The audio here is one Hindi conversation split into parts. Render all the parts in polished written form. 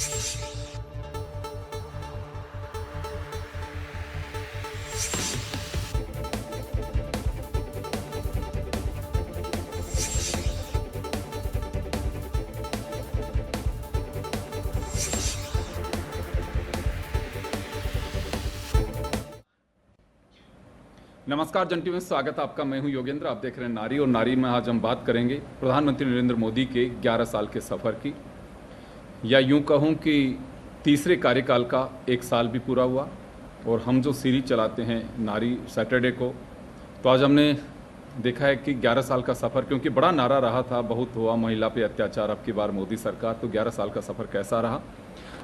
नमस्कार जन टीवी में स्वागत है आपका। मैं हूं योगेंद्र। आप देख रहे हैं नारी और नारी में आज हम बात करेंगे प्रधानमंत्री नरेंद्र मोदी के 11 साल के सफ़र की, या यूं कहूं कि तीसरे कार्यकाल का 1 साल भी पूरा हुआ। और हम जो सीरीज चलाते हैं नारी सैटरडे को, तो आज हमने देखा है कि 11 साल का सफ़र, क्योंकि बड़ा नारा रहा था बहुत हुआ महिला पे अत्याचार, अब की बार मोदी सरकार, तो 11 साल का सफ़र कैसा रहा।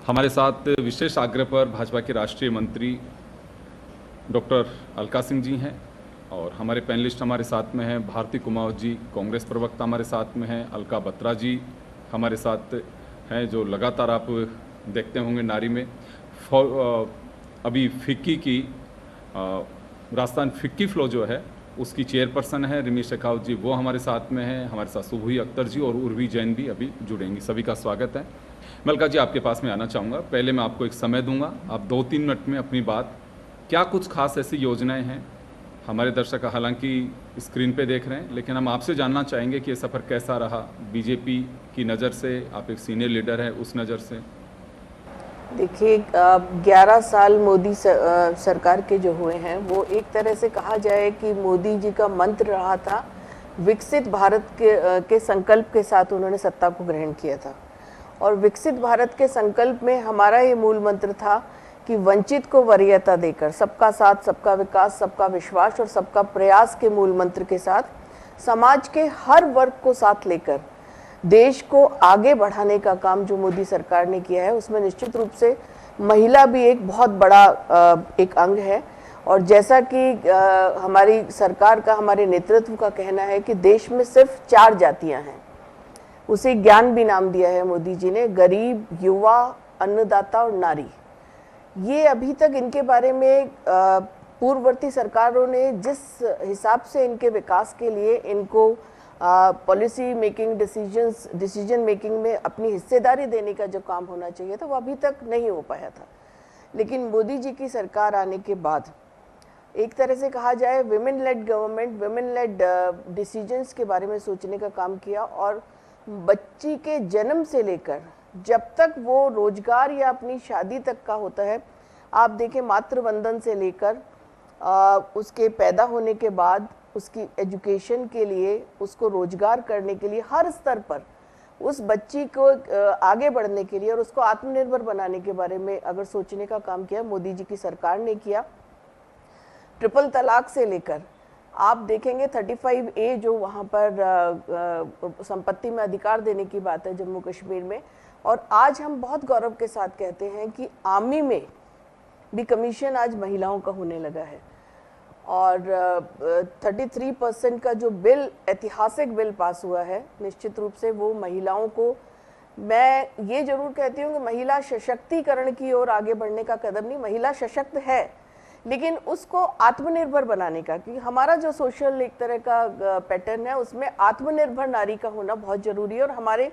हमारे साथ विशेष आग्रह पर भाजपा के राष्ट्रीय मंत्री डॉक्टर अलका सिंह जी हैं, और हमारे पैनलिस्ट हमारे साथ में हैं भारती कुमावत जी, कांग्रेस प्रवक्ता हमारे साथ में हैं, अलका बत्रा जी हमारे साथ हैं, जो लगातार आप देखते होंगे नारी में अभी फिक्की की राजस्थान फिक्की फ्लो जो है उसकी चेयरपर्सन है रिमी शेखावत जी, वो हमारे साथ में हैं। हमारे साथ सुभुई अख्तर जी और उर्वी जैन भी अभी जुड़ेंगी। सभी का स्वागत है। मलका जी, आपके पास में आना चाहूँगा। पहले मैं आपको एक समय दूंगा, आप 2-3 मिनट में अपनी बात, क्या कुछ खास ऐसी योजनाएं हैं, हमारे दर्शक हालांकि स्क्रीन पे देख रहे हैं, लेकिन हम आपसे जानना चाहेंगे कि ये सफ़र कैसा रहा बीजेपी की नज़र से, आप एक सीनियर लीडर हैं उस नज़र से। देखिए, 11 साल मोदी सरकार के जो हुए हैं वो एक तरह से कहा जाए कि मोदी जी का मंत्र रहा था, विकसित भारत के संकल्प के साथ उन्होंने सत्ता को ग्रहण किया था। और विकसित भारत के संकल्प में हमारा ये मूल मंत्र था कि वंचित को वरीयता देकर, सबका साथ, सबका विकास, सबका विश्वास और सबका प्रयास के मूल मंत्र के साथ समाज के हर वर्ग को साथ लेकर देश को आगे बढ़ाने का काम जो मोदी सरकार ने किया है, उसमें निश्चित रूप से महिला भी एक बहुत बड़ा एक अंग है। और जैसा कि हमारी सरकार का, हमारे नेतृत्व का कहना है कि देश में सिर्फ 4 जातियां हैं, उसे ज्ञान भी नाम दिया है मोदी जी ने, गरीब, युवा, अन्नदाता और नारी। ये अभी तक इनके बारे में पूर्ववर्ती सरकारों ने जिस हिसाब से इनके विकास के लिए इनको पॉलिसी मेकिंग, डिसीजन मेकिंग में अपनी हिस्सेदारी देने का जो काम होना चाहिए था, वो अभी तक नहीं हो पाया था। लेकिन मोदी जी की सरकार आने के बाद एक तरह से कहा जाए women lead government, women lead decisions के बारे में सोचने का काम किया। और बच्ची के जन्म से लेकर जब तक वो रोजगार या अपनी शादी तक का होता है, आप देखें मातृवंदन से लेकर उसके पैदा होने के बाद उसकी एजुकेशन के लिए, उसको रोजगार करने के लिए, हर स्तर पर उस बच्ची को आगे बढ़ने के लिए और उसको आत्मनिर्भर बनाने के बारे में अगर सोचने का काम किया मोदी जी की सरकार ने किया। ट्रिपल तलाक से लेकर आप देखेंगे 35A जो वहाँ पर संपत्ति में अधिकार देने की बात है जम्मू कश्मीर में। और आज हम बहुत गौरव के साथ कहते हैं कि आर्मी में भी कमीशन आज महिलाओं का होने लगा है। और 33% का जो बिल, ऐतिहासिक बिल पास हुआ है, निश्चित रूप से वो महिलाओं को, मैं ये जरूर कहती हूँ कि महिला सशक्तिकरण की ओर आगे बढ़ने का कदम नहीं, महिला सशक्त है लेकिन उसको आत्मनिर्भर बनाने का, क्योंकि हमारा जो सोशल एक तरह का पैटर्न है उसमें आत्मनिर्भर नारी का होना बहुत जरूरी है। और हमारे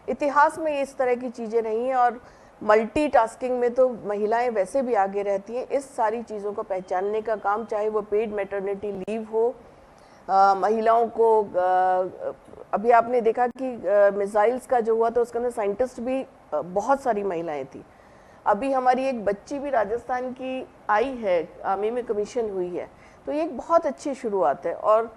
इतिहास में इस तरह की चीज़ें नहीं है। और मल्टीटास्किंग में तो महिलाएं वैसे भी आगे रहती हैं। इस सारी चीज़ों को पहचानने का काम, चाहे वो पेड मैटरनिटी लीव हो, महिलाओं को अभी आपने देखा कि मिसाइल्स का जो हुआ तो उसके अंदर साइंटिस्ट भी बहुत सारी महिलाएं थी। अभी हमारी एक बच्ची भी राजस्थान की आई है, आर्मी में कमीशन हुई है, तो ये एक बहुत अच्छी शुरुआत है। और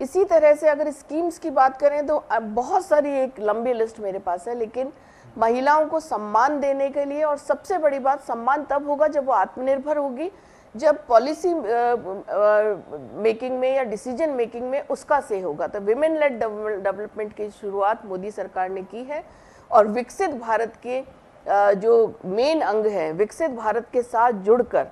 इसी तरह से अगर स्कीम्स की बात करें तो बहुत सारी एक लंबी लिस्ट मेरे पास है, लेकिन महिलाओं को सम्मान देने के लिए, और सबसे बड़ी बात, सम्मान तब होगा जब वो आत्मनिर्भर होगी, जब पॉलिसी मेकिंग में या डिसीजन मेकिंग में उसका से होगा। तो विमेन लेड डेवलपमेंट की शुरुआत मोदी सरकार ने की है। और विकसित भारत के जो मेन अंग है, विकसित भारत के साथ जुड़कर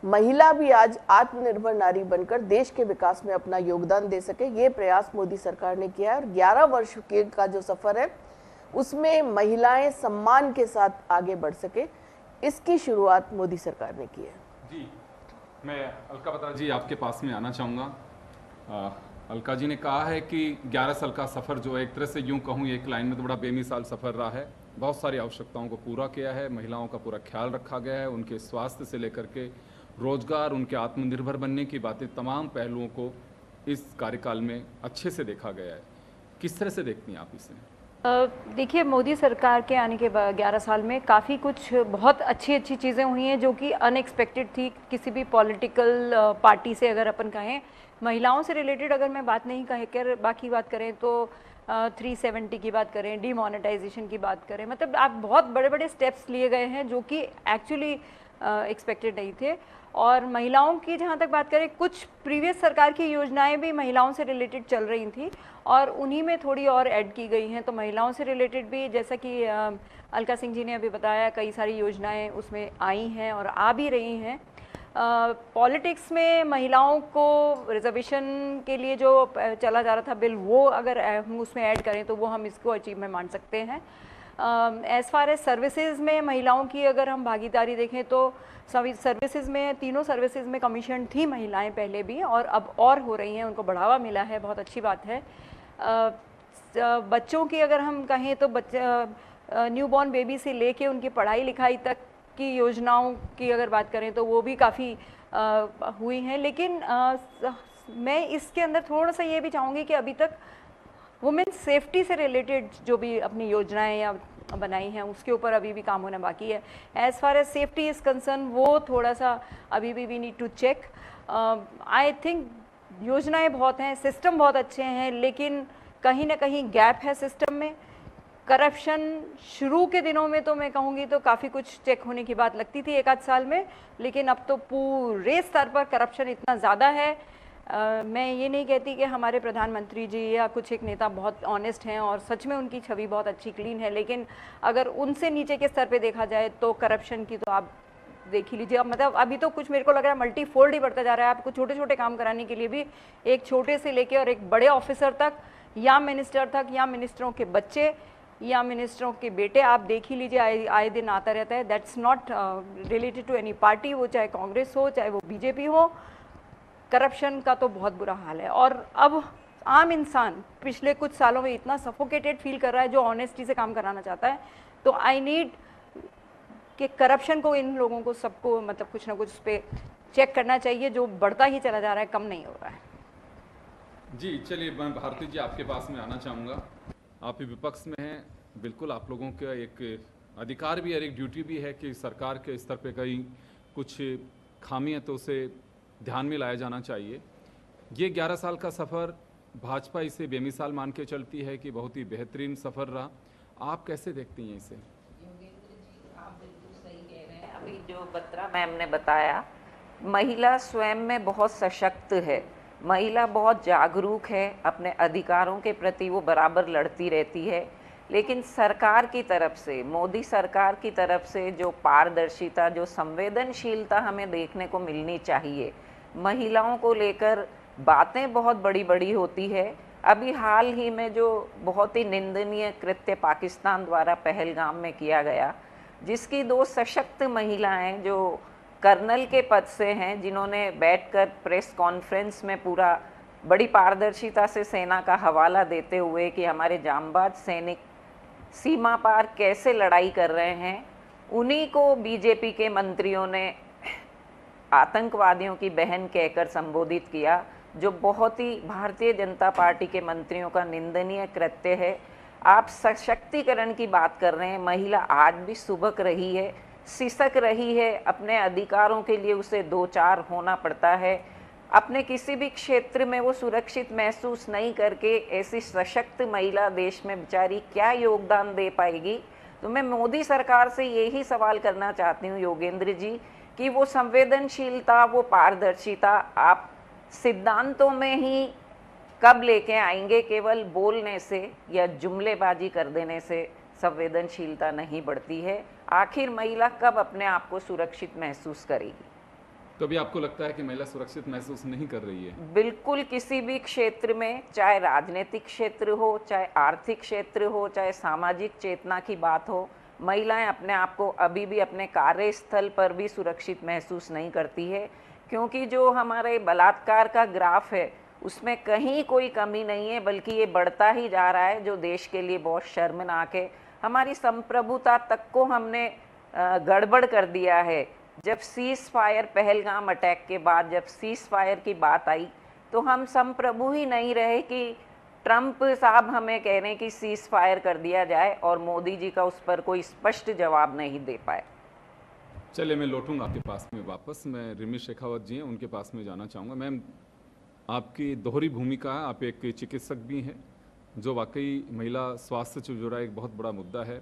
महिला भी आज आत्मनिर्भर नारी बनकर देश के विकास में अपना योगदान दे सके, ये प्रयास मोदी सरकार ने किया है। और 11 वर्ष के का जो सफर है उसमें महिलाएं सम्मान के साथ आगे बढ़ सके, इसकी शुरुआत मोदी सरकार ने की है। जी, मैं अलका बत्रा जी आपके पास में आना चाहूँगा। अलका जी ने कहा है कि 11 साल का सफ़र जो है, एक तरह से यूँ कहूँ एक लाइन में तो बड़ा बेमिसाल सफ़र रहा है। बहुत सारी आवश्यकताओं को पूरा किया है, महिलाओं का पूरा ख्याल रखा गया है, उनके स्वास्थ्य से लेकर के रोजगार, उनके आत्मनिर्भर बनने की बातें, तमाम पहलुओं को इस कार्यकाल में अच्छे से देखा गया है। किस तरह से देखती हैं आप इसे? देखिए, मोदी सरकार के आने के 11 साल में काफ़ी कुछ बहुत अच्छी अच्छी चीज़ें हुई हैं जो कि अनएक्सपेक्टेड थी किसी भी पॉलिटिकल पार्टी से। अगर अपन कहें महिलाओं से रिलेटेड, अगर मैं बात नहीं कहे कर बाकी बात करें तो 370 की बात करें, डीमोनेटाइजेशन की बात करें, मतलब आप बहुत बड़े बड़े स्टेप्स लिए गए हैं जो कि एक्चुअली एक्सपेक्टेड नहीं थे। और महिलाओं की जहाँ तक बात करें, कुछ प्रीवियस सरकार की योजनाएं भी महिलाओं से रिलेटेड चल रही थी और उन्हीं में थोड़ी और ऐड की गई हैं। तो महिलाओं से रिलेटेड भी, जैसा कि अलका सिंह जी ने अभी बताया, कई सारी योजनाएं उसमें आई हैं और आ भी रही हैं। पॉलिटिक्स में महिलाओं को रिजर्वेशन के लिए जो चला जा रहा था बिल, वो अगर हम उसमें ऐड करें तो वो हम इसको अचीवमेंट मान सकते हैं। एज़ फार एज सर्विसेज में महिलाओं की अगर हम भागीदारी देखें तो सभी सर्विसेज में, तीनों सर्विसेज में कमीशन थी महिलाएं पहले भी, और अब और हो रही हैं, उनको बढ़ावा मिला है, बहुत अच्छी बात है। बच्चों की अगर हम कहें तो न्यूबॉर्न बेबी से लेके उनकी पढ़ाई लिखाई तक की योजनाओं की अगर बात करें तो वो भी काफ़ी हुई हैं। लेकिन मैं इसके अंदर थोड़ा सा ये भी चाहूँगी कि अभी तक वुमेन सेफ्टी से रिलेटेड जो भी अपनी योजनाएं या बनाई हैं उसके ऊपर अभी भी काम होना बाकी है। As far as safety is concern, वो थोड़ा सा अभी भी we need to check. I think योजनाएं बहुत हैं, सिस्टम बहुत अच्छे हैं, लेकिन कहीं ना कहीं गैप है सिस्टम में। करप्शन शुरू के दिनों में तो मैं कहूँगी तो काफ़ी कुछ चेक होने की बात लगती थी एक आध साल में, लेकिन अब तो पूरे स्तर पर करप्शन इतना ज़्यादा है। मैं ये नहीं कहती कि हमारे प्रधानमंत्री जी या कुछ एक नेता बहुत ऑनेस्ट हैं और सच में उनकी छवि बहुत अच्छी क्लीन है, लेकिन अगर उनसे नीचे के स्तर पे देखा जाए तो करप्शन की तो आप देख ही लीजिए। अब मतलब अभी तो कुछ मेरे को लग रहा है मल्टीफोल्ड ही बढ़ता जा रहा है। आपको छोटे छोटे काम कराने के लिए भी एक छोटे से लेके और एक बड़े ऑफिसर तक या मिनिस्टर तक या मिनिस्टरों के बच्चे या मिनिस्टरों के बेटे आप देख ही लीजिए, आए दिन आता रहता है। That's not related to any party, वो चाहे कांग्रेस हो चाहे वो बीजेपी हो। करप्शन का तो बहुत बुरा हाल है और अब आम इंसान पिछले कुछ सालों में इतना सफोकेटेड फील कर रहा है जो ऑनेस्टी से काम कराना चाहता है। तो आई नीड कि करप्शन को, इन लोगों को सबको मतलब कुछ ना कुछ उस पर चेक करना चाहिए, जो बढ़ता ही चला जा रहा है, कम नहीं हो रहा है। जी चलिए, मैं भारती जी आपके पास में आना चाहूँगा। आप ही विपक्ष में हैं, बिल्कुल आप लोगों का एक अधिकार भी और एक ड्यूटी भी है कि सरकार के स्तर पे कहीं कुछ खामी है तो उसे ध्यान में लाया जाना चाहिए। ये 11 साल का सफ़र भाजपा इसे बेमिसाल मान के चलती है कि बहुत ही बेहतरीन सफ़र रहा। आप कैसे देखती हैं इसे? योगेंद्र जी, आप बिल्कुल सही कह रहे हैं। अभी जो बत्रा मैम ने बताया, महिला स्वयं में बहुत सशक्त है, महिला बहुत जागरूक है, अपने अधिकारों के प्रति वो बराबर लड़ती रहती है। लेकिन सरकार की तरफ से, मोदी सरकार की तरफ से जो पारदर्शिता, जो संवेदनशीलता हमें देखने को मिलनी चाहिए, महिलाओं को लेकर बातें बहुत बड़ी बड़ी होती है। अभी हाल ही में जो बहुत ही निंदनीय कृत्य पाकिस्तान द्वारा पहलगाम में किया गया, जिसकी 2 सशक्त महिलाएं जो कर्नल के पद से हैं, जिन्होंने बैठकर प्रेस कॉन्फ्रेंस में पूरा बड़ी पारदर्शिता से सेना का हवाला देते हुए कि हमारे जांबाज सैनिक सीमा पार कैसे लड़ाई कर रहे हैं, उन्हीं को बीजेपी के मंत्रियों ने आतंकवादियों की बहन कहकर संबोधित किया, जो बहुत ही भारतीय जनता पार्टी के मंत्रियों का निंदनीय कृत्य है। आप सशक्तिकरण की बात कर रहे हैं, महिला आज भी सुबक रही है, सिसक रही है, अपने अधिकारों के लिए उसे दो चार होना पड़ता है। अपने किसी भी क्षेत्र में वो सुरक्षित महसूस नहीं करके ऐसी सशक्त महिला देश में बेचारी क्या योगदान दे पाएगी। तो मैं मोदी सरकार से यही सवाल करना चाहती हूँ योगेंद्र जी, कि वो संवेदनशीलता, वो पारदर्शिता आप सिद्धांतों में ही कब लेके आएंगे? केवल बोलने से या जुमलेबाजी कर देने से संवेदनशीलता नहीं बढ़ती है। आखिर महिला कब अपने आप को सुरक्षित महसूस करेगी? कभी आपको लगता है कि महिला सुरक्षित महसूस नहीं कर रही है? बिल्कुल, किसी भी क्षेत्र में, चाहे राजनीतिक क्षेत्र हो, चाहे आर्थिक क्षेत्र हो, चाहे सामाजिक चेतना की बात हो, महिलाएं अपने आप को अभी भी अपने कार्यस्थल पर भी सुरक्षित महसूस नहीं करती है। क्योंकि जो हमारे बलात्कार का ग्राफ है उसमें कहीं कोई कमी नहीं है, बल्कि ये बढ़ता ही जा रहा है, जो देश के लिए बहुत शर्मनाक है। हमारी संप्रभुता तक को हमने गड़बड़ कर दिया है। जब सीज फायर पहलगाम अटैक के बाद जब सीज फायर की बात आई तो हम संप्रभु ही नहीं रहे कि ट्रंप साहब हमें कह रहे हैं कि सीज फायर कर दिया जाए और मोदी जी का उस पर कोई स्पष्ट जवाब नहीं दे पाए। चलिए, मैं लौटूंगा आपके पास में वापस। मैं रिमी शेखावत जी हैं, उनके पास में जाना चाहूँगा। मैम, आपकी दोहरी भूमिका है, आप एक चिकित्सक भी हैं, जो वाकई महिला स्वास्थ्य से जुड़ा एक बहुत बड़ा मुद्दा है।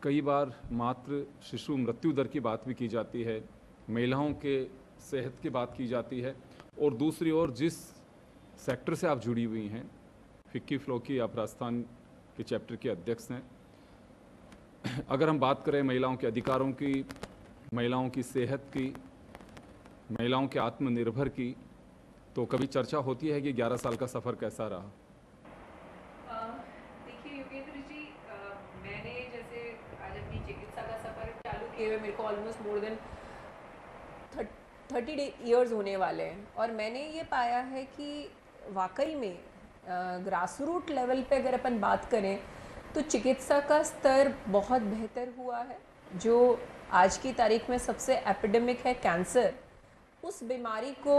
कई बार मातृ शिशु मृत्यु दर की बात भी की जाती है, महिलाओं के सेहत की बात की जाती है, और दूसरी ओर जिस सेक्टर से आप जुड़ी हुई हैं, फिक्की फ्लो की, आप राजस्थान के चैप्टर के अध्यक्ष हैं। अगर हम बात करें महिलाओं के अधिकारों की, महिलाओं की सेहत की, महिलाओं के आत्मनिर्भर की, तो कभी चर्चा होती है कि 11 साल का सफ़र कैसा रहा? देखिए योगेंद्र जी, मैंने जैसे आज अपनी चिकित्सा का सफ़र चालू किए हुए मेरे को ऑलमोस्ट मोर देन 30 ईयर्स होने वाले हैं, और मैंने ये पाया है कि वाकई में ग्रास रूट लेवल पे अगर अपन बात करें तो चिकित्सा का स्तर बहुत बेहतर हुआ है। जो आज की तारीख में सबसे एपिडेमिक है कैंसर, उस बीमारी को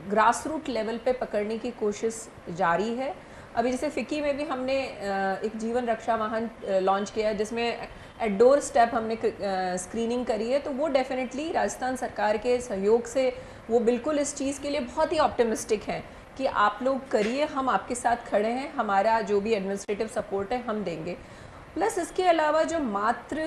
ग्रास रूट लेवल पे पकड़ने की कोशिश जारी है। अभी जैसे फिक्की में भी हमने एक जीवन रक्षा वाहन लॉन्च किया है, जिसमें एट डोर स्टेप हमने स्क्रीनिंग करी है। तो वो डेफिनेटली राजस्थान सरकार के सहयोग से वो बिल्कुल इस चीज़ के लिए बहुत ही ऑप्टिमिस्टिक हैं कि आप लोग करिए, हम आपके साथ खड़े हैं, हमारा जो भी एडमिनिस्ट्रेटिव सपोर्ट है हम देंगे। प्लस इसके अलावा जो मातृ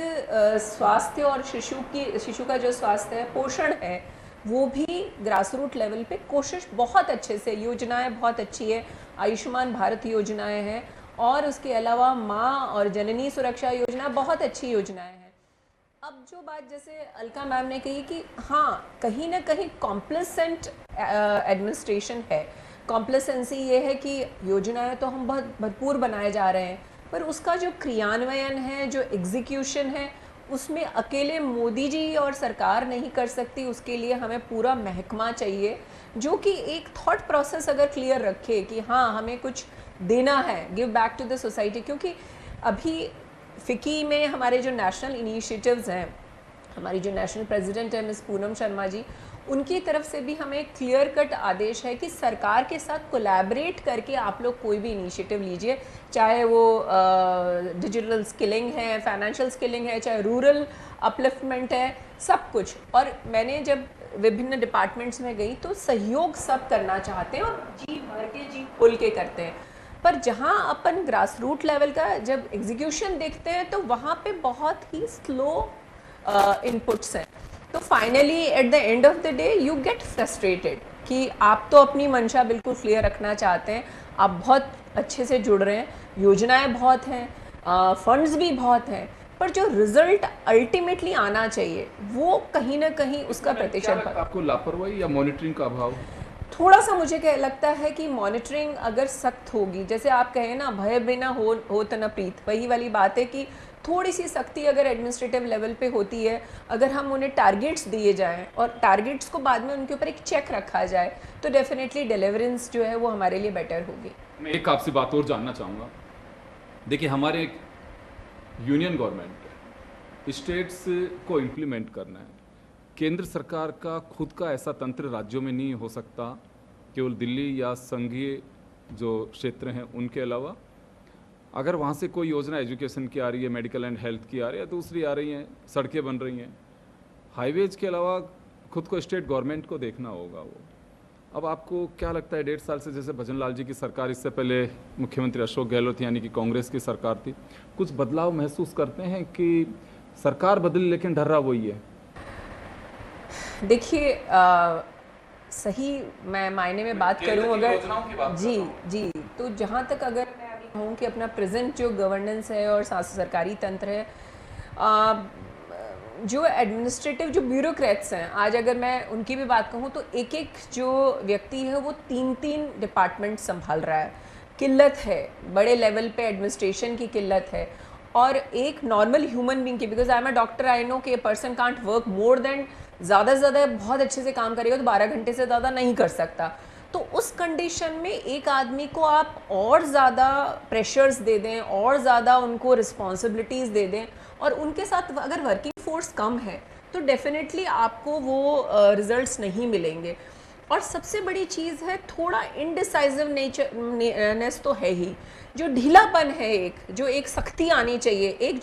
स्वास्थ्य और शिशु का जो स्वास्थ्य है, पोषण है, वो भी ग्रास रूट लेवल पे कोशिश बहुत अच्छे से, योजनाएं बहुत अच्छी है, आयुष्मान भारत योजनाएं हैं, और उसके अलावा माँ और जननी सुरक्षा योजना बहुत अच्छी योजनाएं हैं। अब जो बात जैसे अलका मैम ने कही कि हाँ, कहीं ना कहीं कॉम्प्लेसेंट एडमिनिस्ट्रेशन है। कॉम्प्लेसेंसी ये है कि योजनाएं तो हम बहुत भरपूर बनाए जा रहे हैं, पर उसका जो क्रियान्वयन है, जो एग्जीक्यूशन है, उसमें अकेले मोदी जी और सरकार नहीं कर सकती। उसके लिए हमें पूरा महकमा चाहिए जो कि एक थॉट प्रोसेस अगर क्लियर रखे कि हाँ, हमें कुछ देना है, give back to the society. क्योंकि अभी फिक्की में हमारे जो नेशनल इनिशिएटिव्स हैं, हमारी जो नेशनल प्रेसिडेंट है मिस पूनम शर्मा जी, उनकी तरफ से भी हमें क्लियर कट आदेश है कि सरकार के साथ कोलैबोरेट करके आप लोग कोई भी इनिशिएटिव लीजिए, चाहे वो डिजिटल स्किलिंग है, फाइनेंशियल स्किलिंग है, चाहे रूरल अपलिफ्टमेंट है, सब कुछ। और मैंने जब विभिन्न डिपार्टमेंट्स में गई तो सहयोग सब करना चाहते हैं और जी भर के, जी खोल के करते हैं। पर जहाँ अपन ग्रास रूट लेवल का जब एग्जीक्यूशन देखते हैं तो वहाँ पे बहुत ही स्लो इनपुट्स हैं। तो finally at the end of the day you get frustrated कि आप तो अपनी मंशा बिल्कुल क्लियर रखना चाहते हैं, आप बहुत अच्छे से जुड़ रहे हैं, योजनाएं बहुत हैं, फंड्स भी बहुत हैं, पर जो रिजल्ट अल्टीमेटली आना चाहिए वो कहीं ना कहीं उसका प्रतिशत आपको लापरवाही या मॉनिटरिंग का अभाव? थोड़ा सा मुझे क्या लगता है कि मॉनिटरिंग अगर सख्त होगी, जैसे आप कहें ना, भय बिना हो त न प्रीत, वही वाली बात है कि थोड़ी सी सख्ती अगर एडमिनिस्ट्रेटिव लेवल पे होती है, अगर हम उन्हें टारगेट्स दिए जाएं और टारगेट्स को बाद में उनके ऊपर एक चेक रखा जाए तो डेफिनेटली डिलीवरेंस जो है वो हमारे लिए बेटर होगी। मैं एक आपसे बात और जानना चाहूँगा। देखिए, हमारे यूनियन गवर्नमेंट स्टेट्स को इम्प्लीमेंट करना है। केंद्र सरकार का खुद का ऐसा तंत्र राज्यों में नहीं हो सकता, केवल दिल्ली या संघीय जो क्षेत्र हैं उनके अलावा। अगर वहाँ से कोई योजना एजुकेशन की आ रही है, मेडिकल एंड हेल्थ की आ रही है, दूसरी आ रही हैं, सड़कें बन रही हैं, हाईवेज के अलावा खुद को स्टेट गवर्नमेंट को देखना होगा। वो अब आपको क्या लगता है, 1.5 साल से जैसे भजन लाल जी की सरकार, इससे पहले मुख्यमंत्री अशोक गहलोत यानी कि कांग्रेस की सरकार थी, कुछ बदलाव महसूस करते हैं कि सरकार बदली लेकिन ढर्रा वही है? देखिए, सही मैं मायने में बात करूं अगर जी, तो जहां तक अगर मैं अभी कहूं कि अपना प्रेजेंट जो गवर्नेंस है और सरकारी तंत्र है, जो एडमिनिस्ट्रेटिव जो ब्यूरोक्रेट्स हैं, आज अगर मैं उनकी भी बात कहूं तो एक एक जो व्यक्ति है वो 3 डिपार्टमेंट संभाल रहा है। किल्लत है, बड़े लेवल पे एडमिनिस्ट्रेशन की किल्लत है, और एक नॉर्मल ह्यूमन बीइंग की, because I am a doctor, I know कि a person can't work more than, ज़्यादा से ज़्यादा बहुत अच्छे से काम करेगा तो 12 घंटे से ज़्यादा नहीं कर सकता। तो उस कंडीशन में एक आदमी को आप और ज़्यादा प्रेशर्स दे दें, और ज़्यादा उनको रिस्पॉन्सिबिलिटीज़ दे दें, और उनके साथ अगर वर्किंग फोर्स कम है तो डेफिनेटली आपको वो रिजल्ट्स नहीं मिलेंगे। और सबसे बड़ी चीज़ है थोड़ा इनडिसाइसिव नेचरनेस तो है ही, जो ढीलापन है, जो एक सख्ती आनी चाहिए, एक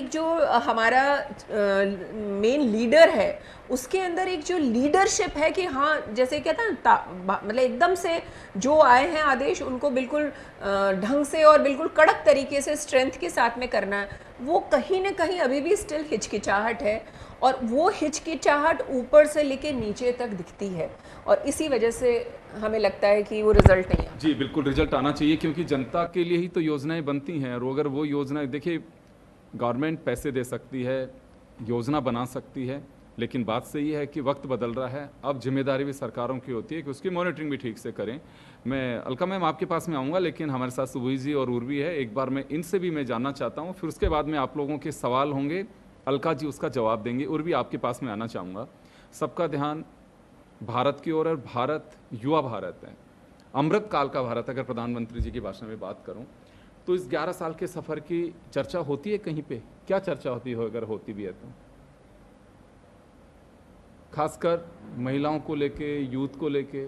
जो हमारा मेन लीडर है उसके अंदर एक जो लीडरशिप है कि हाँ, जैसे कहता है मतलब एकदम से जो आए हैं आदेश उनको बिल्कुल ढंग से और बिल्कुल कड़क तरीके से स्ट्रेंथ के साथ में करना है, वो कहीं ना कहीं अभी भी स्टिल हिचकिचाहट है, और वो हिचकिचाहट ऊपर से लेके नीचे तक दिखती है, और इसी वजह से हमें लगता है कि वो रिजल्ट नहीं आता। जी बिल्कुल, रिजल्ट आना चाहिए, क्योंकि जनता के लिए ही तो योजनाएं बनती हैं। और अगर वो योजनाएं, देखिए गवर्नमेंट पैसे दे सकती है, योजना बना सकती है, लेकिन बात सही है कि वक्त बदल रहा है। अब जिम्मेदारी भी सरकारों की होती है कि उसकी मॉनिटरिंग भी ठीक से करें। मैं अलका मैम आपके पास में आऊँगा, लेकिन हमारे साथ सुबुई जी और उर्वी है, एक बार मैं इनसे भी मैं जानना चाहता हूँ, फिर उसके बाद में आप लोगों के सवाल होंगे, अलका जी उसका जवाब देंगे। उर्वी आपके पास में आना चाहूँगा। सबका ध्यान भारत की ओर, और भारत युवा भारत है, अमृत काल का भारत। अगर प्रधानमंत्री जी की भाषा में बात करूं तो इस 11 साल के सफ़र की चर्चा होती है कहीं पे? क्या चर्चा होती है, अगर होती भी है तो? खासकर महिलाओं को लेके, यूथ को लेके।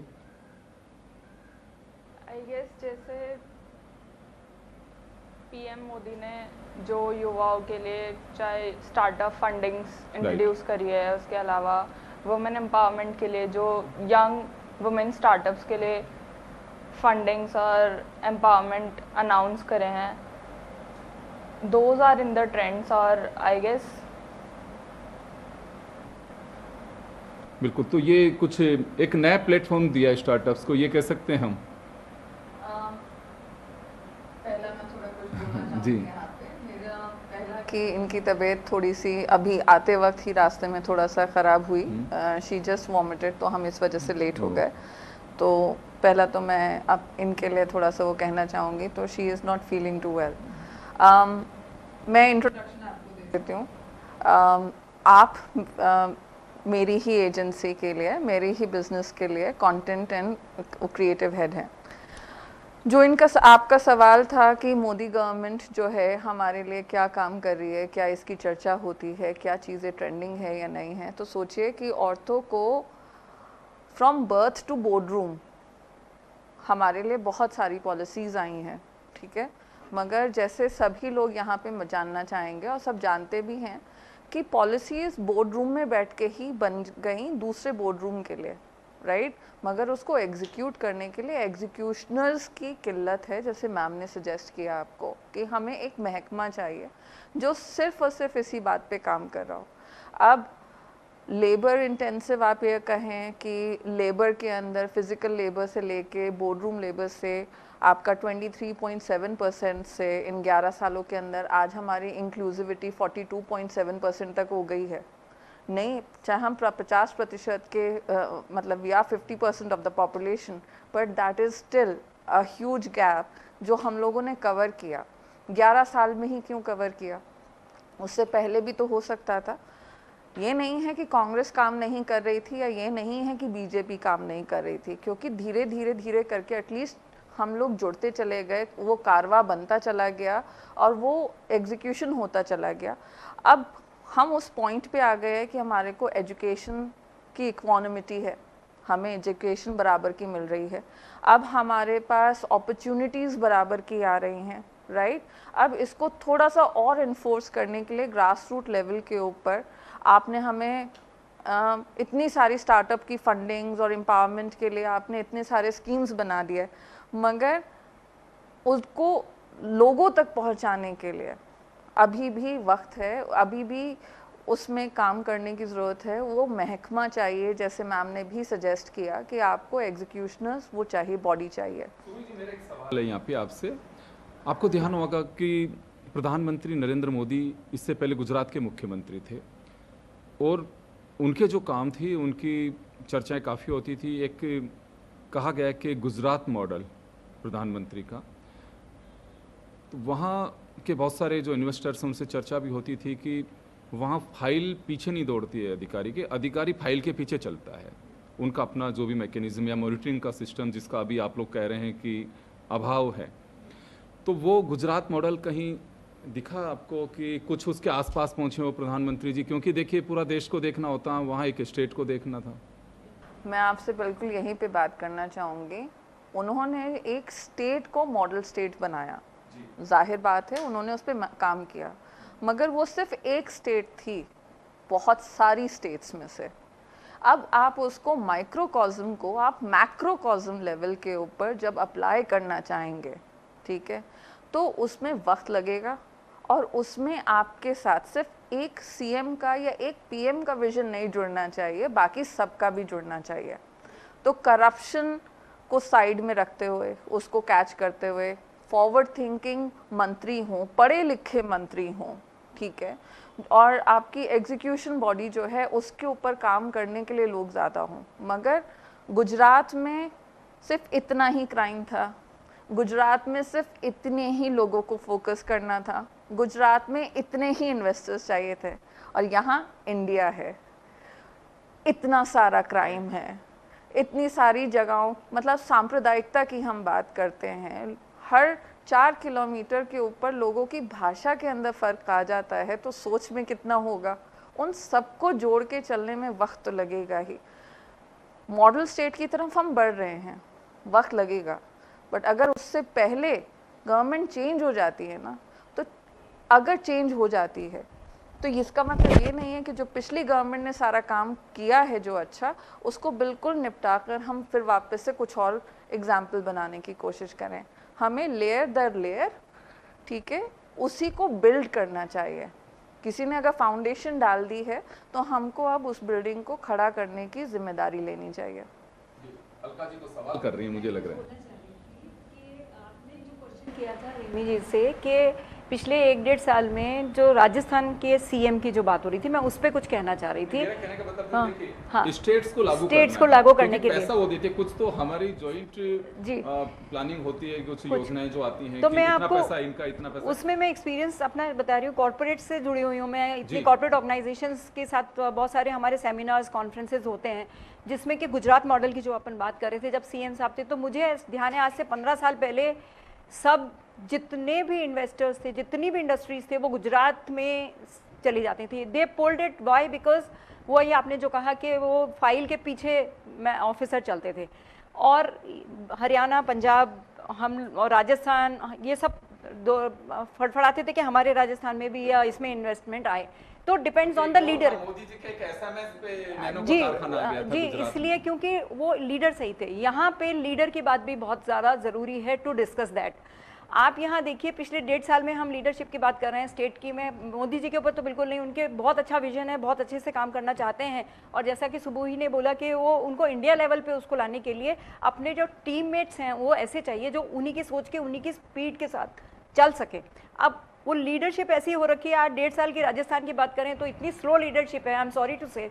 आई गेस जैसे पीएम मोदी ने जो युवाओं के लिए चाहे स्टार्टअप फंडिंग्स इंट्रोड्यूस करी है, उसके अलावा वुमेन एम्पावरमेंट के लिए जो यंग वुमेन स्टार्टअप्स के लिए फंडिंग्स और एम्पावरमेंट अनाउंस करे हैं, those are in the trends. और आई गेस बिल्कुल, तो ये कुछ एक नया प्लेटफॉर्म दिया है स्टार्टअप्स को, ये कह सकते हैं हम। पहला मैं थोड़ा कुछ बोलना जी। चाहूँगी यहाँ पे। मेरा पहला कि इनकी तबीयत थोड़ी सी अभी आते वक्त ही रास्ते में थोड़ा सा ख़राब हुई, शी जस्ट वॉमिटेड, तो हम इस वजह से लेट हो गए। तो पहला तो मैं अब इनके लिए थोड़ा सा वो कहना चाहूँगी, तो she is not feeling too well. मैं इंट्रोडक्शन आपको दे देती हूँ। आप मेरी ही एजेंसी के लिए, मेरी ही बिजनेस के लिए कंटेंट एंड क्रिएटिव हेड हैं। जो इनका आपका सवाल था कि मोदी गवर्नमेंट जो है हमारे लिए क्या काम कर रही है, क्या इसकी चर्चा होती है, क्या चीज़ें ट्रेंडिंग है या नहीं है, तो सोचिए कि औरतों को from birth to board room हमारे लिए बहुत सारी पॉलिसीज़ आई हैं, ठीक है। मगर जैसे सभी लोग यहाँ पे जानना चाहेंगे और सब जानते भी हैं कि पॉलिसीज़ बोर्ड रूम में बैठ के ही बन गई दूसरे बोर्ड रूम के लिए, राइट। मगर उसको एग्जीक्यूट करने के लिए एग्जीक्यूशनर्स की किल्लत है, जैसे मैम ने सजेस्ट किया आपको कि हमें एक महकमा चाहिए जो सिर्फ और सिर्फ इसी बात पे काम कर रहा हो। अब लेबर इंटेंसिव आप ये कहें कि लेबर के अंदर फिज़िकल लेबर से लेके बोर्ड रूम लेबर से आपका 23.7% से इन 11 सालों के अंदर आज हमारी इंक्लूसिविटी 42.7% तक हो गई है। नहीं, चाहे हम 50% के मतलब या 50% of the population, but that is still a huge gap जो हम लोगों ने कवर किया। 11 साल में ही क्यों कवर किया? उससे पहले भी तो हो सकता था। ये नहीं है कि कांग्रेस काम नहीं कर रही थी, या ये नहीं है कि बीजेपी काम नहीं कर रही थी, क्योंकि धीरे धीरे धीरे करके एटलीस्ट हम लोग जुड़ते चले गए, वो कारवा बनता चला गया और वो एग्जीक्यूशन होता चला गया। अब हम उस पॉइंट पे आ गए हैं कि हमारे को एजुकेशन की इक्वानिमिटी है, हमें एजुकेशन बराबर की मिल रही है। अब हमारे पास अपॉर्चुनिटीज़ बराबर की आ रही हैं, राइट। अब इसको थोड़ा सा और इन्फोर्स करने के लिए ग्रास रूट लेवल के ऊपर आपने हमें इतनी सारी स्टार्टअप की फंडिंग्स और एम्पावरमेंट के लिए आपने इतने सारे स्कीम्स बना दिए, मगर उसको लोगों तक पहुंचाने के लिए अभी भी वक्त है, अभी भी उसमें काम करने की ज़रूरत है। वो महकमा चाहिए, जैसे मैम ने भी सजेस्ट किया कि आपको एग्जीक्यूशनर्स वो चाहिए, बॉडी चाहिए। मेरा एक सवाल है यहाँ पे आपसे। आपको ध्यान होगा कि प्रधानमंत्री नरेंद्र मोदी इससे पहले गुजरात के मुख्यमंत्री थे, और उनके जो काम थी उनकी चर्चाएं काफ़ी होती थी। एक कहा गया कि गुजरात मॉडल प्रधानमंत्री का, तो वहाँ के बहुत सारे जो इन्वेस्टर्स हैं उनसे चर्चा भी होती थी कि वहाँ फाइल पीछे नहीं दौड़ती है अधिकारी के, अधिकारी फाइल के पीछे चलता है। उनका अपना जो भी मैकेनिज्म या मॉनिटरिंग का सिस्टम जिसका अभी आप लोग कह रहे हैं कि अभाव है, तो वो गुजरात मॉडल कहीं दिखा आपको कि कुछ उसके आसपास पहुंचे हो प्रधानमंत्री जी? क्योंकि देखिए पूरा देश को देखना होता है, वहाँ एक स्टेट को देखना था। मैं आपसे बिल्कुल यहीं पे बात करना चाहूँगी। उन्होंने एक स्टेट को मॉडल स्टेट बनाया, जाहिर बात है उन्होंने उस पर काम किया, मगर वो सिर्फ एक स्टेट थी बहुत सारी स्टेट्स में से। अब आप उसको माइक्रोकॉज्म को आप मैक्रोकॉज्म लेवल के ऊपर जब अप्लाई करना चाहेंगे, ठीक है, तो उसमें वक्त लगेगा और उसमें आपके साथ सिर्फ एक सीएम का या एक पीएम का विजन नहीं जुड़ना चाहिए, बाकी सबका भी जुड़ना चाहिए। तो करप्शन को साइड में रखते हुए, उसको कैच करते हुए, फॉरवर्ड थिंकिंग मंत्री हों, पढ़े लिखे मंत्री हों, ठीक है, और आपकी एग्जीक्यूशन बॉडी जो है उसके ऊपर काम करने के लिए लोग ज़्यादा हों। मगर गुजरात में सिर्फ इतना ही क्राइम था, गुजरात में सिर्फ इतने ही लोगों को फोकस करना था, गुजरात में इतने ही इन्वेस्टर्स चाहिए थे, और यहाँ इंडिया है, इतना सारा क्राइम है, इतनी सारी जगहों, मतलब सांप्रदायिकता की हम बात करते हैं, हर 4 किलोमीटर के ऊपर लोगों की भाषा के अंदर फ़र्क आ जाता है, तो सोच में कितना होगा। उन सबको जोड़ के चलने में वक्त तो लगेगा ही। मॉडल स्टेट की तरफ हम बढ़ रहे हैं, वक्त लगेगा, बट अगर उससे पहले गवर्नमेंट चेंज हो जाती है ना, तो अगर चेंज हो जाती है तो इसका मतलब ये नहीं है कि जो पिछली गवर्नमेंट ने सारा काम किया है जो अच्छा, उसको बिल्कुल निपटा कर हम फिर वापस से कुछ और एग्जाम्पल बनाने की कोशिश करें। हमें लेयर दर लेयर, ठीक है, उसी को बिल्ड करना चाहिए। किसी ने अगर फाउंडेशन डाल दी है तो हमको अब उस बिल्डिंग को खड़ा करने की जिम्मेदारी लेनी चाहिए। अलका जी को सवाल कर रही है, मुझे लग रहा है किया था रिमी जी से कि पिछले 1-1.5 साल में जो राजस्थान के सीएम की जो बात हो रही थी, मैं उस पर कुछ कहना चाह रही थी। मेरा कहने का मतलब हाँ, देखिए, हाँ, स्टेट्स को लागू करने के लिए पैसा वो देते, कुछ तो हमारी जॉइंट प्लानिंग होती है, कुछ योजनाएं जो आती हैं, तो कि मैं इतना आपको पैसा, इनका इतना पैसा। उसमें मैं एक्सपीरियंस अपना बता रही हूँ, कॉर्पोरेट से जुड़ी हुई हूँ मैं, इतनी कॉर्पोरेट ऑर्गेनाइजेशंस के साथ बहुत सारे हमारे सेमिनार्स, कॉन्फ्रेंसेज होते हैं, जिसमें कि गुजरात मॉडल की जो अपन बात कर रहे थे, जब सीएम साहब थे, तो मुझे ध्यान है आज से 15 साल पहले सब जितने भी इन्वेस्टर्स थे, जितनी भी इंडस्ट्रीज थे, वो गुजरात में चली जाती थी। दे पुल्ड इट वाई, बिकॉज वो ये आपने जो कहा कि वो फाइल के पीछे मैं ऑफिसर चलते थे, और हरियाणा, पंजाब, हम और राजस्थान, ये सब फड़फड़ाते थे कि हमारे राजस्थान में भी या इसमें इन्वेस्टमेंट आए। तो depends on the leader. Modi ji के एक एसएमएस पे नैनो का जी कारखाना आ गया था जी, गुजरात इसलिए क्योंकि वो लीडर सही थे। यहाँ पे लीडर की बात भी बहुत ज़्यादा ज़रूरी है टू डिस्कस दैट। आप यहाँ देखिए, पिछले 1.5 साल में हम लीडरशिप की बात कर रहे हैं स्टेट की। मैं मोदी जी के ऊपर तो बिल्कुल नहीं, उनके बहुत अच्छा विजन है, बहुत अच्छे से काम करना चाहते हैं, और जैसा कि सुबोही ने बोला कि वो उनको इंडिया लेवल पे उसको लाने के लिए अपने जो टीममेट्स हैं वो ऐसे चाहिए जो उन्हीं की सोच के, उन्हीं की स्पीड के साथ चल सके। अब वो लीडरशिप ऐसी हो रखी है, आज 1.5 साल की राजस्थान की बात करें तो इतनी स्लो लीडरशिप है, आई एम सॉरी टू से।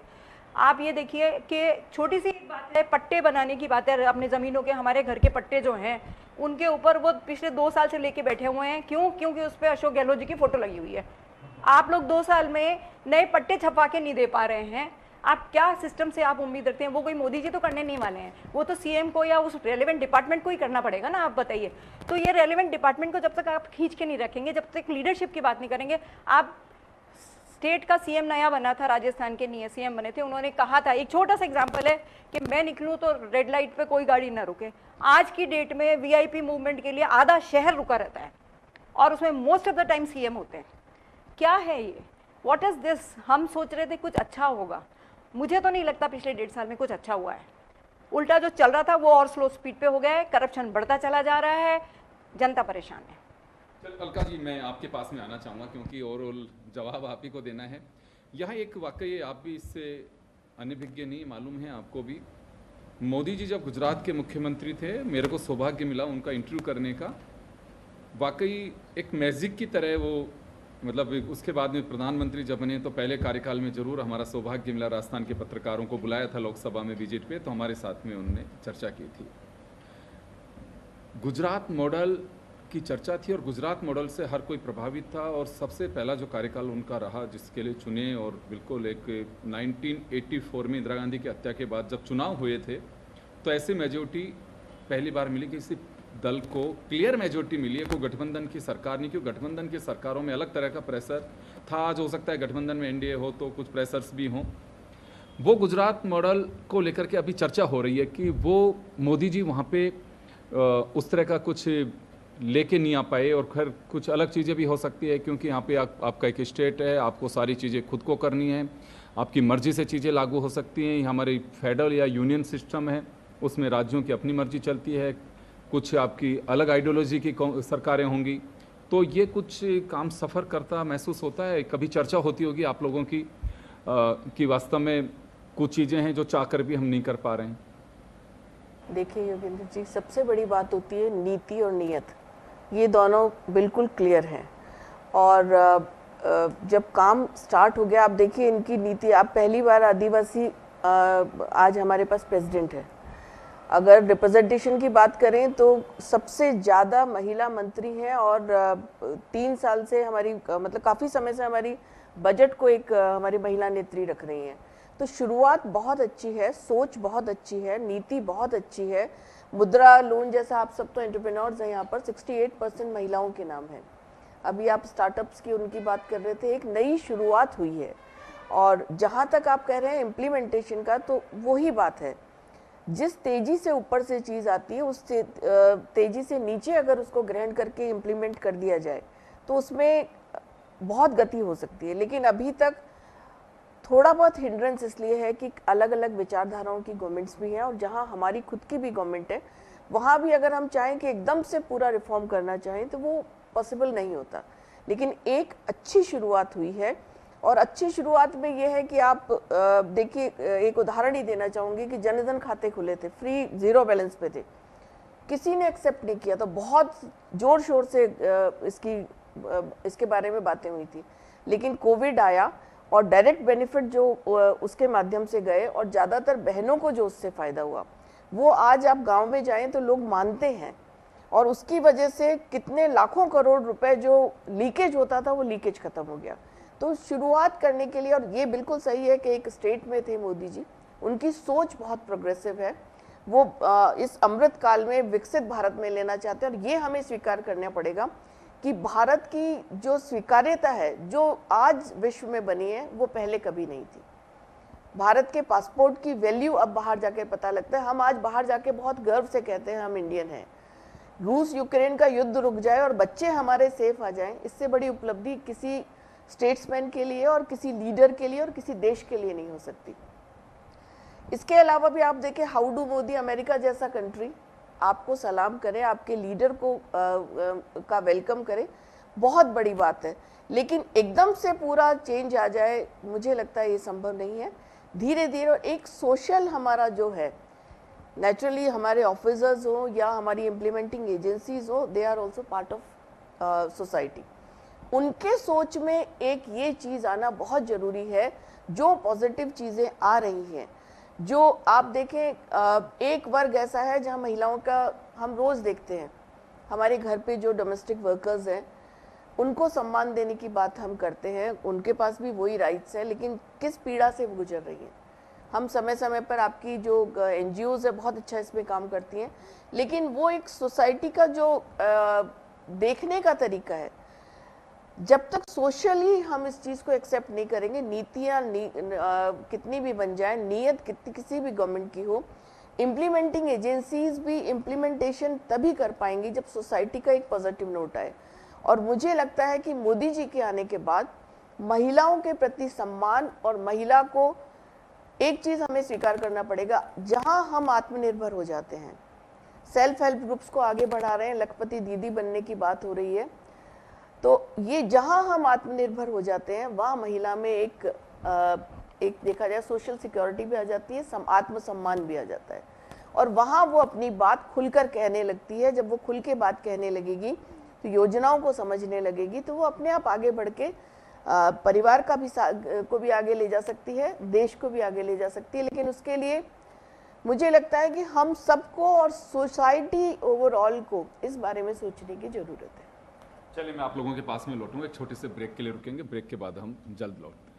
आप ये देखिए कि छोटी सी एक बात है, पट्टे बनाने की बात है, अपने ज़मीनों के, हमारे घर के पट्टे जो हैं उनके ऊपर वो पिछले 2 साल से लेके बैठे हुए हैं। क्यों? क्योंकि उस पर अशोक गहलोत जी की फ़ोटो लगी हुई है। आप लोग 2 साल में नए पट्टे छपा के नहीं दे पा रहे हैं। आप क्या सिस्टम से आप उम्मीद रखते हैं? वो कोई मोदी जी तो करने नहीं वाले हैं, वो तो सीएम को या उस रेलेवेंट डिपार्टमेंट को ही करना पड़ेगा ना। आप बताइए, तो ये रेलेवेंट डिपार्टमेंट को जब तक आप खींच के नहीं रखेंगे, जब तक लीडरशिप की बात नहीं करेंगे। आप स्टेट का सीएम नया बना था, राजस्थान के नए सीएम बने थे, उन्होंने कहा था, एक छोटा सा एग्जांपल है कि मैं निकलूं तो रेड लाइट पे कोई गाड़ी ना रुके। आज की डेट में वीआईपी मूवमेंट के लिए आधा शहर रुका रहता है और उसमें most of the time CM होते हैं। क्या है ये? What is this? हम सोच रहे थे कुछ अच्छा होगा, मुझे तो नहीं लगता पिछले 1.5 साल में कुछ अच्छा हुआ है। उल्टा जो चल रहा था वो और स्लो स्पीड पे हो गया है, करप्शन बढ़ता चला जा रहा है, जनता परेशान है। अलका जी, मैं आपके पास में आना चाहूँगा क्योंकि ओवरऑल जवाब आप ही को देना है। यहाँ एक वाकई, आप भी इससे अनभिज्ञ नहीं, मालूम है आपको भी, मोदी जी जब गुजरात के मुख्यमंत्री थे, मेरे को सौभाग्य मिला उनका इंटरव्यू करने का। वाकई एक मैजिक की तरह वो, मतलब उसके बाद में प्रधानमंत्री जब बने तो पहले कार्यकाल में ज़रूर हमारा सौभाग्य मिला, राजस्थान के पत्रकारों को बुलाया था लोकसभा में विजिट पे, तो हमारे साथ में उन्होंने चर्चा की थी। गुजरात मॉडल की चर्चा थी और गुजरात मॉडल से हर कोई प्रभावित था और सबसे पहला जो कार्यकाल उनका रहा जिसके लिए चुने, और बिल्कुल एक 1984 में इंदिरा गांधी की हत्या के बाद जब चुनाव हुए थे तो ऐसी मेजोरिटी पहली बार मिली किसी दल को, क्लियर मेजोरिटी मिली है। कोई गठबंधन की सरकार नहीं, क्योंकि गठबंधन की सरकारों में अलग तरह का प्रेशर था। आज हो सकता है गठबंधन में एनडीए हो तो कुछ प्रेशर्स भी हों। वो गुजरात मॉडल को लेकर के अभी चर्चा हो रही है कि वो मोदी जी वहाँ पे उस तरह का कुछ लेके नहीं आ पाए, और खैर कुछ अलग चीज़ें भी हो सकती है क्योंकि यहाँ पे आपका एक स्टेट है, आपको सारी चीज़ें खुद को करनी है, आपकी मर्जी से चीज़ें लागू हो सकती हैं। हमारी फेडरल या यूनियन सिस्टम है, उसमें राज्यों की अपनी मर्जी चलती है, कुछ आपकी अलग आइडियोलॉजी की सरकारें होंगी, तो ये कुछ काम सफ़र करता महसूस होता है। कभी चर्चा होती होगी आप लोगों की कि वास्तव में कुछ चीज़ें हैं जो चाह कर भी हम नहीं कर पा रहे हैं। देखिए योगेंद्र जी, सबसे बड़ी बात होती है नीति और नीयत, ये दोनों बिल्कुल क्लियर हैं। और जब काम स्टार्ट हो गया, आप देखिए इनकी नीति, आप पहली बार आदिवासी आज हमारे पास प्रेसिडेंट है। अगर रिप्रेजेंटेशन की बात करें तो सबसे ज़्यादा महिला मंत्री हैं, और 3 साल से हमारी मतलब काफ़ी समय से हमारी बजट को एक हमारी महिला नेत्री रख रही हैं। तो शुरुआत बहुत अच्छी है, सोच बहुत अच्छी है, नीति बहुत अच्छी है। मुद्रा लोन जैसा, आप सब तो एंटरप्रेन्योर्स हैं यहाँ पर, 68% महिलाओं के नाम है। अभी आप स्टार्टअप्स की उनकी बात कर रहे थे, एक नई शुरुआत हुई है। और जहाँ तक आप कह रहे हैं इम्प्लीमेंटेशन का, तो वही बात है, जिस तेज़ी से ऊपर से चीज़ आती है उस तेज़ी से नीचे अगर उसको ग्रहण करके इम्प्लीमेंट कर दिया जाए तो उसमें बहुत गति हो सकती है। लेकिन अभी तक थोड़ा बहुत हिंड्रेंस इसलिए है कि अलग अलग विचारधाराओं की गवर्नमेंट्स भी हैं, और जहां हमारी खुद की भी गवर्नमेंट है वहां भी अगर हम चाहें कि एकदम से पूरा रिफॉर्म करना चाहें तो वो पॉसिबल नहीं होता। लेकिन एक अच्छी शुरुआत हुई है, और अच्छी शुरुआत में ये है कि आप देखिए, एक उदाहरण ही देना चाहूँगी कि जनधन खाते खुले थे, फ्री, ज़ीरो बैलेंस पे थे, किसी ने एक्सेप्ट नहीं किया। तो बहुत ज़ोर शोर से इसके बारे में बातें हुई थी। लेकिन कोविड आया और डायरेक्ट बेनिफिट जो उसके माध्यम से गए, और ज़्यादातर बहनों को जो उससे फ़ायदा हुआ, वो आज आप गांव में जाएं तो लोग मानते हैं। और उसकी वजह से कितने लाखों करोड़ रुपए जो लीकेज होता था वो लीकेज ख़त्म हो गया। तो शुरुआत करने के लिए, और ये बिल्कुल सही है कि एक स्टेट में थे मोदी जी, उनकी सोच बहुत प्रोग्रेसिव है। वो इस अमृत काल में विकसित भारत में लेना चाहते हैं, और ये हमें स्वीकार करना पड़ेगा कि भारत की जो स्वीकार्यता है जो आज विश्व में बनी है वो पहले कभी नहीं थी। भारत के पासपोर्ट की वैल्यू अब बाहर जाके पता लगता है। हम आज बाहर जाके बहुत गर्व से कहते हैं हम इंडियन हैं। रूस यूक्रेन का युद्ध रुक जाए और बच्चे हमारे सेफ आ जाएं, इससे बड़ी उपलब्धि किसी स्टेट्समैन के लिए और किसी लीडर के लिए और किसी देश के लिए नहीं हो सकती। इसके अलावा भी आप देखें, हाउ डू मोदी, अमेरिका जैसा कंट्री आपको सलाम करे, आपके लीडर को का वेलकम करे, बहुत बड़ी बात है। लेकिन एकदम से पूरा चेंज आ जाए, मुझे लगता है ये संभव नहीं है। धीरे धीरे एक सोशल हमारा जो है, नेचुरली हमारे ऑफिसर्स हो या हमारी इम्प्लीमेंटिंग एजेंसीज हो, they are also part of society. उनके सोच में एक ये चीज़ आना बहुत ज़रूरी है, जो पॉजिटिव चीज़ें आ रही हैं। जो आप देखें, एक वर्ग ऐसा है जहां महिलाओं का हम रोज़ देखते हैं, हमारे घर पे जो डोमेस्टिक वर्कर्स हैं उनको सम्मान देने की बात हम करते हैं, उनके पास भी वही राइट्स हैं, लेकिन किस पीड़ा से वो गुजर रही हैं। हम समय समय पर, आपकी जो NGOs है बहुत अच्छा इसमें काम करती हैं, लेकिन वो एक सोसाइटी का जो देखने का तरीका है, जब तक सोशली हम इस चीज़ को एक्सेप्ट नहीं करेंगे, नीतियाँ कितनी भी बन जाए, नीयत किसी भी गवर्नमेंट की हो, इम्प्लीमेंटिंग एजेंसीज भी इम्प्लीमेंटेशन तभी कर पाएंगी जब सोसाइटी का एक पॉजिटिव नोट आए। और मुझे लगता है कि मोदी जी के आने के बाद महिलाओं के प्रति सम्मान, और महिला को एक चीज़ हमें स्वीकार करना पड़ेगा, जहां हम आत्मनिर्भर हो जाते हैं, सेल्फ हेल्प ग्रुप्स को आगे बढ़ा रहे हैं, लखपति दीदी बनने की बात हो रही है, तो ये जहां हम आत्मनिर्भर हो जाते हैं वहाँ महिला में एक देखा जाए सोशल सिक्योरिटी भी आ जाती है, आत्मसम्मान भी आ जाता है, और वहाँ वो अपनी बात खुलकर कहने लगती है। जब वो खुल के बात कहने लगेगी तो योजनाओं को समझने लगेगी, तो वो अपने आप आगे बढ़ के परिवार का भी को भी आगे ले जा सकती है, देश को भी आगे ले जा सकती है। लेकिन उसके लिए मुझे लगता है कि हम सबको और सोसाइटी ओवरऑल को इस बारे में सोचने की ज़रूरत है। चलिए मैं आप लोगों के पास में लौटूंगा, एक छोटे से ब्रेक के लिए रुकेंगे, ब्रेक के बाद हम जल्द लौटते हैं।